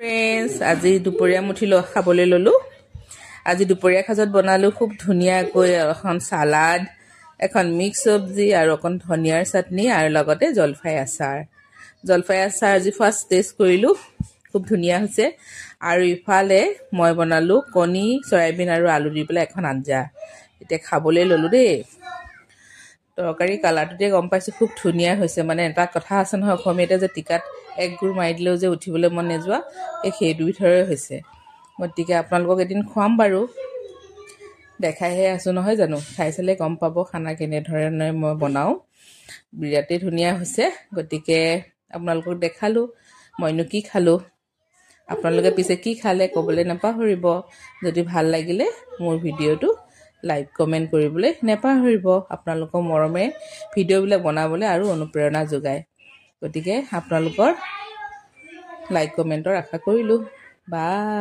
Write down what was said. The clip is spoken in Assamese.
ফ্ৰেন্ডছ আজি দুপৰীয়া মুঠি খাবলৈ ললো। আজি দুপৰীয়া সাজত বনালো খুব ধুনীয়াকৈ এখন সালাড, এখন মিক্স সবজি আৰু অকণ ধনিয়াৰ চাটনি আৰু লগতে জলফাই আচাৰ। জলফাই আচাৰ আজি ফাৰ্ষ্ট টেষ্ট কৰিলো, খুব ধুনীয়া হৈছে। আৰু ইফালে মই বনালো কণী, সয়াবিন আৰু আলু দি পেলাই এখন আঞ্জা। এতিয়া খাবলৈ ললো দেই। তৰকাৰী কালাৰটোতে গম পাইছো খুব ধুনীয়া হৈছে। মানে এটা কথা আছে নহয় অসমীয়াতে যে টিকাত এক গুৰ মাৰি দিলেও যে উঠিবলৈ মন নেযোৱা, সেইটো বিধৰে হৈছে। গতিকে আপোনালোকক এদিন খুৱাম বাৰু, দেখাইহে আছো নহয় জানো। খাই চালে গম পাব খানা কেনেধৰণে মই বনাওঁ। বিৰাটেই ধুনীয়া হৈছে। গতিকে আপোনালোকক দেখালো মইনো কি খালো। আপোনালোকে পিছে কি খালে ক'বলৈ নাপাহৰিব। যদি ভাল লাগিলে মোৰ ভিডিঅ'টো লাইক কমেণ্ট কৰিবলৈ নাপাহৰিব। আপোনালোকৰ মৰমে ভিডিঅ'বিলাক বনাবলৈ আৰু অনুপ্ৰেৰণা যোগায়। গতিকে আপোনালোকৰ লাইক কমেণ্টৰ আশা কৰিলোঁ। বাই।